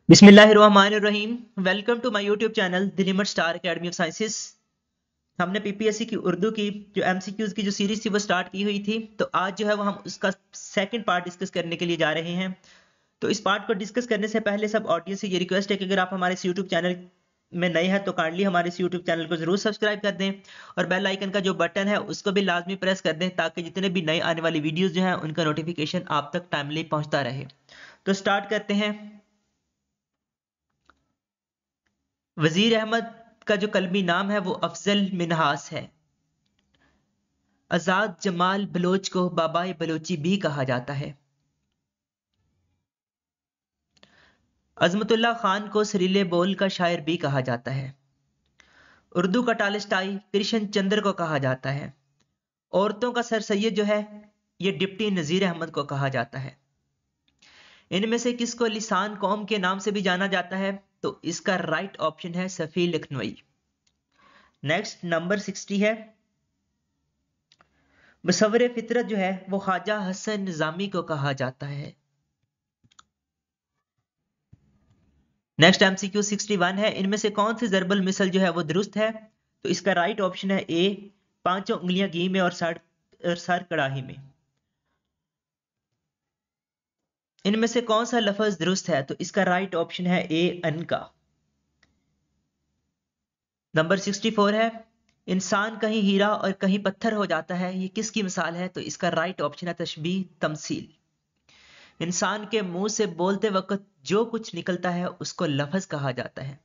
बिस्मिल्लाहिर्रहमानिर्रहीम। Welcome to my YouTube channel the limit star academy of sciences. हमने PPSC की उर्दू की जो एमसीक्यूज की जो सीरीज थी वो स्टार्ट की हुई थी। तो आज जो है वो हम उसका सेकंड पार्ट डिस्कस करने के लिए जा रहे हैं। तो इस पार्ट को डिस्कस करने से पहले सब ऑडियंस से ये रिक्वेस्ट है कि अगर आप हमारे इस यूट्यूब चैनल में नए हैं तो काइंडली हमारे इस यूट्यूब चैनल को जरूर सब्सक्राइब कर दें और बेल आइकन का जो बटन है उसको भी लाजमी प्रेस कर दें ताकि जितने भी नए आने वाली वीडियोस जो हैं उनका नोटिफिकेशन आप तक टाइमली पहुंचता रहे। तो स्टार्ट करते हैं। वजीर अहमद का जो कलमी नाम है वो अफजल मिन्हास है। आजाद जमाल बलोच को बाबाए बलोची भी कहा जाता है। अजमतुल्ला खान को सरीले बोल का शायर भी कहा जाता है। उर्दू का टालस्टाई कृष्ण चंद्र को कहा जाता है। औरतों का सर सैयद जो है ये डिप्टी नजीर अहमद को कहा जाता है। इनमें से किसको लिसान कौम के नाम से भी जाना जाता है? तो इसका राइट ऑप्शन है सफी लखनवी। नेक्स्ट नंबर 60 है। मुसव्वरे फितरत जो है वो ख्वाजा हसन निजामी को कहा जाता है। नेक्स्ट एमसीक्यू 61 है। इनमें से कौन सी जरबल मिसल जो है वो दुरुस्त है? तो इसका राइट ऑप्शन है ए, पांचों उंगलियां घी में और सर कड़ाही में। इनमें से कौन सा लफ्ज दुरुस्त है? तो इसका राइट ऑप्शन है ए, अनका। नंबर 64 है। इंसान कहीं हीरा और कहीं पत्थर हो जाता है, ये किसकी मिसाल है? तो इसका राइट ऑप्शन है तशबीह तमसील। इंसान के मुंह से बोलते वक्त जो कुछ निकलता है उसको लफ्ज कहा जाता है।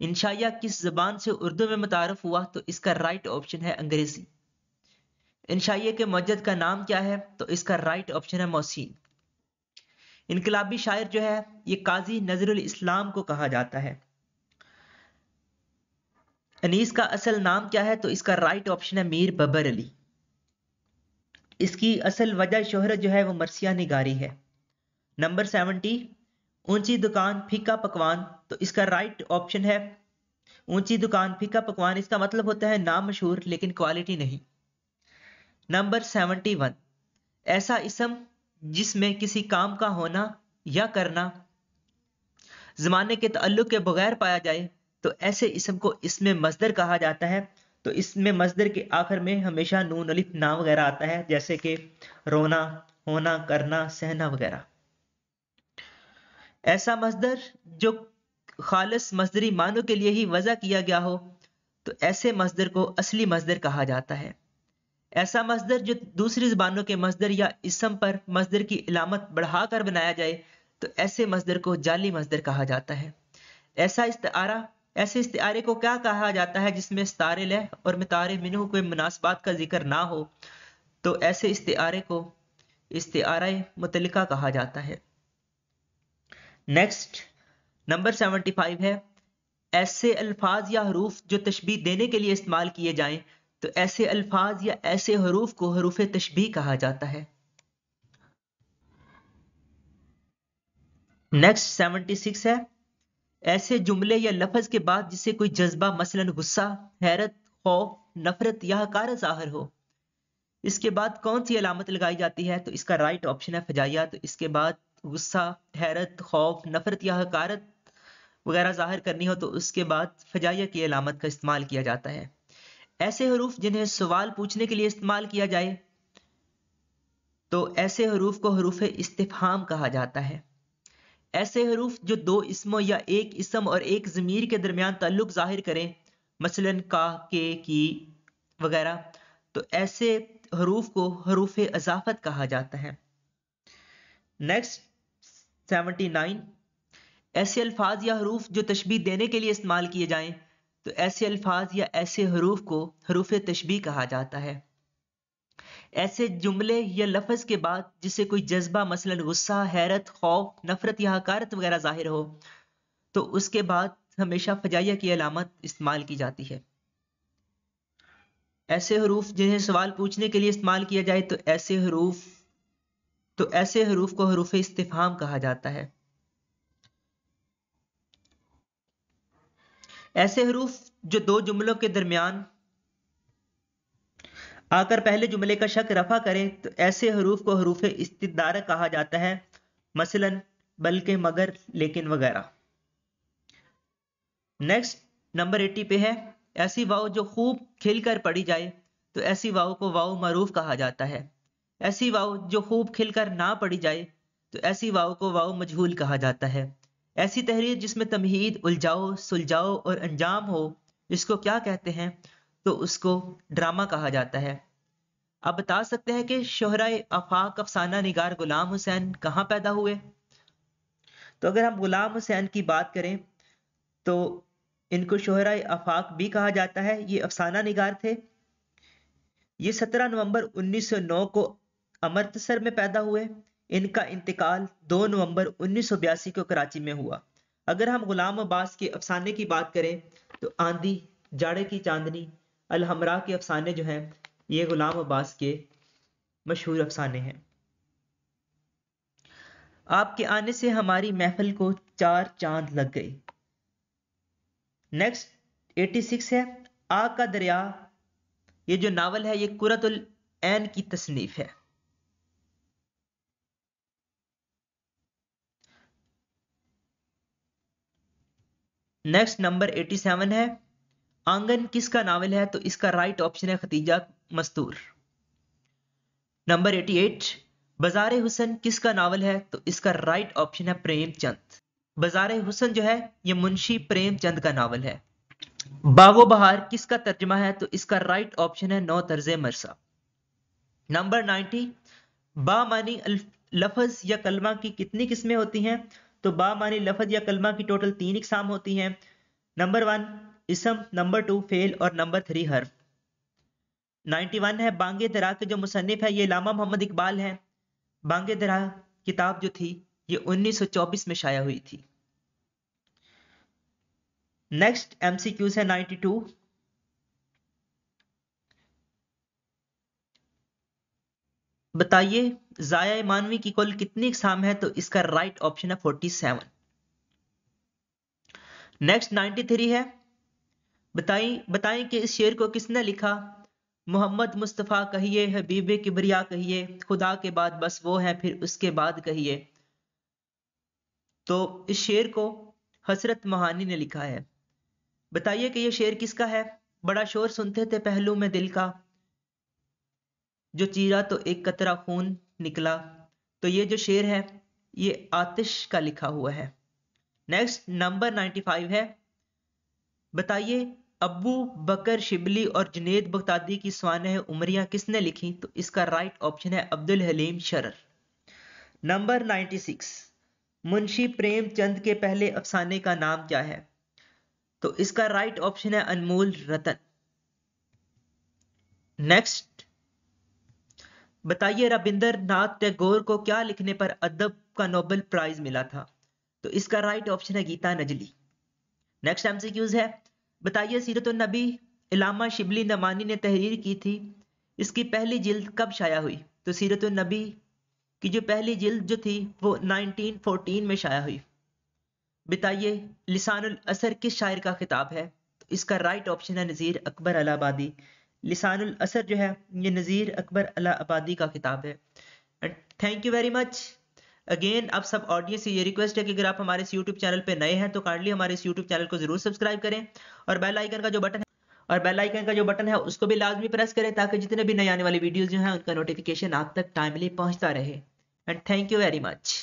इंशाइया किस जबान से उर्दू में मुतारफ हुआ? तो इसका राइट ऑप्शन है अंग्रेजी। इंशाइया के मुअज्जद का नाम क्या है? तो इसका राइट ऑप्शन है मोहसिन। इनकलाबी शायर जो है ये काजी नजरुल इस्लाम को कहा जाता है। अनीस का असल नाम क्या है? तो इसका राइट ऑप्शन है मीर बबर अली। इसकी असल वजह शोहरत जो है वो मरसिया निगारी है। नंबर 70, ऊंची दुकान फीका पकवान। तो इसका राइट ऑप्शन है ऊंची दुकान फीका पकवान। इसका मतलब होता है नाम मशहूर लेकिन क्वालिटी नहीं। नंबर 71, ऐसा इसम जिसमें किसी काम का होना या करना जमाने के ताल्लुक के बगैर पाया जाए तो ऐसे इसम को इसमें मजदर कहा जाता है। तो इसमें मजदर के आखिर में हमेशा नून अलिफ ना वगैरह आता है, जैसे कि रोना, होना, करना, सहना वगैरह। ऐसा मजदर जो खालिस मजदरी मानों के लिए ही वजह किया गया हो तो ऐसे मजदर को असली मजदर कहा जाता है। ऐसा मजदर जो दूसरी जबानों के मजदर या इसम पर मजदर की इलामत बढ़ाकर बनाया जाए तो ऐसे मजदर को जाली मजदर कहा जाता है। ऐसा इस्तारा ऐसे इस्तारे को क्या कहा जाता है जिसमें इस्तारे लह और मितारे मिनहु कोई मुनासबात का जिक्र ना हो? तो ऐसे इस्तारे को इस्तारा मुतलिका कहा जाता है। नेक्स्ट नंबर 75 है। ऐसे अल्फाज या हरूफ जो तशबीह देने के लिए इस्तेमाल किए जाएं तो ऐसे अल्फाज या ऐसे हरूफ को हरूफ तशबीह कहा जाता है। नेक्स्ट 76 है। ऐसे जुमले या लफ्ज के बाद जिससे कोई जज्बा मसलन गुस्सा, हैरत, खौफ, नफरत या हकारत जाहिर हो, इसके बाद कौन सी अलामत लगाई जाती है? तो इसका राइट ऑप्शन है फजाइया। तो इसके बाद गुस्सा, हैरत, खौफ, नफरत या हकारत वगैरह जाहिर करनी हो तो उसके बाद फजाइया की अलामत का इस्तेमाल किया जाता है। ऐसे हरूफ जिन्हें सवाल पूछने के लिए इस्तेमाल किया जाए तो ऐसे हरूफ को हरूफ इस्तिफहाम कहा जाता है। ऐसे हरूफ जो दो इसमों या एक इसम और एक ज़मीर के दरमियान ताल्लुक जाहिर करें, मसलन का, के, की वगैरह, तो ऐसे हरूफ को हरूफ अजाफत कहा जाता है। नेक्स्ट 79, ऐसे अल्फाज या हरूफ जो तशबीह देने के लिए इस्तेमाल किए जाएं तो ऐसे अल्फाज या ऐसे हरूफ को हरूफ तशबीह कहा जाता है। ऐसे जुमले या लफ्ज के बाद जिससे कोई जज्बा मसलन गुस्सा, हैरत, खौफ, नफरत या हकारत वगैरह जाहिर हो तो उसके बाद हमेशा फजाइया की अलामत इस्तेमाल की जाती है। ऐसे हरूफ जिन्हें सवाल पूछने के लिए इस्तेमाल किया जाए तो ऐसे हरूफ को हरूफ इस्तिफहाम कहा जाता है। ऐसे हरूफ जो दो जुमलों के दरमियान आकर पहले जुमले का शक रफा करें तो ऐसे हरूफ को हरूफ इस्तिदारा कहा जाता है। मसलन बल्कि मगर लेकिन वगैरह। नेक्स्ट नंबर 80 पे है, ऐसी वाव जो खूब खिलकर पढ़ी जाए तो ऐसी वाव को वाव मरूफ कहा जाता है। ऐसी वाव जो खूब खिलकर ना पढ़ी जाए तो ऐसी वाव को वाव मजहूल कहा जाता है। ऐसी तहरीर जिसमें तमहीद, उलझाओ, सुलझाओ और अंजाम हो, इसको क्या कहते हैं? तो उसको ड्रामा कहा जाता है। आप बता सकते हैं कि शोहराए आफाक अफसाना निगार गुलाम हुसैन कहाँ पैदा हुए? तो अगर हम गुलाम हुसैन की बात करें तो इनको शोहराए आफाक भी कहा जाता है। ये अफसाना निगार थे। ये 17 नवंबर 1909 को अमृतसर में पैदा हुए। इनका इंतकाल 2 नवंबर 1982 को कराची में हुआ। अगर हम गुलाम अब्बास के अफसाने की बात करें तो आंधी, जाड़े की चांदनी, अलहमरा के अफसाने जो हैं ये गुलाम अब्बास के मशहूर अफसाने हैं। आपके आने से हमारी महफिल को 4 चांद लग गए। नेक्स्ट 86 है, आग का दरिया। ये जो नावल है ये कुरतुल ऐन की तसनीफ है। नेक्स्ट नंबर 87 है, आंगन किसका नावल है? तो इसका राइट ऑप्शन है खतीजा मस्तूर। नंबर 88, बाज़ारे हुस्न किसका नावल है? तो इसका राइट ऑप्शन है प्रेमचंद। बाज़ारे हुस्न जो है ये मुंशी प्रेमचंद का नावल है। बागो बहार किसका तर्जमा है? तो इसका राइट ऑप्शन है नौ तर्जे मरसा। नंबर 90, बामानी लफज या कलमा की कितनी किस्में होती हैं? तो बामानी लफज या कलमा की टोटल 3 इकसाम होती हैं। नंबर 1 इसम, नंबर 2 फेल और नंबर 3 हर्फ। 91 है, बांगे दरा के जो मुसन्निफ है ये लामा मोहम्मद इकबाल है। बांगे दरा किताब जो थी ये 1924 में शाया हुई थी। नेक्स्ट एमसीक्यूज है 92, बताइए जाया मानवी की कुल कितनी इकसाम है? तो इसका राइट ऑप्शन है 47। नेक्स्ट 93 है, बताएं कि इस शेर को किसने लिखा? मोहम्मद मुस्तफ़ा कहिए, हबीबे किबरिया कहिए, खुदा के बाद बस वो है, फिर उसके बाद कहिए। तो इस शेर को हसरत मोहानी ने लिखा है। बताइए कि ये शेर किसका है? बड़ा शोर सुनते थे पहलू में दिल का, जो चीरा तो एक कतरा खून निकला। तो ये जो शेर है ये आतिश का लिखा हुआ है। नेक्स्ट नंबर 95 है, बताइए अबू बकर शिबली और जुनेद बगदादी की स्वानह उमरियां किसने लिखी? तो इसका राइट ऑप्शन है अब्दुल हलीम शरर। नंबर 96, मुंशी प्रेमचंद के पहले अफसाने का नाम क्या है? तो इसका राइट ऑप्शन है अनमोल रतन। नेक्स्ट बताइए रविंद्र नाथ टैगोर को क्या लिखने पर अदब का नोबेल प्राइज मिला था? तो इसका राइट ऑप्शन है गीता नजली। नेक्स्ट एमसीक्यूज है, बताइए सीरतुन नबी इलामा शिबली नमानी ने तहरीर की थी, इसकी पहली जिल्द कब शाया हुई? तो सीरतुन नबी की जो पहली जिल्द जो थी वो 1914 में शाया हुई। बताइए लिसानुल असर किस शायर का खिताब है? तो इसका राइट ऑप्शन है नज़ीर अकबर इलाहाबादी। लिसानुल असर जो है ये नज़ीर अकबर इलाहाबादी का खिताब है। And thank you very much again. आप सब ऑडियंस से ये रिक्वेस्ट है कि अगर आप हमारे इस यूट्यूब चैनल पे नए हैं तो काइंडली हमारे इस यूट्यूब चैनल को जरूर सब्सक्राइब करें और बेल आइकन का जो बटन है उसको भी लाजमी प्रेस करें ताकि जितने भी नए आने वाली वीडियोस जो हैं उनका नोटिफिकेशन आप तक टाइमली पहुंचता रहे। And thank you very much.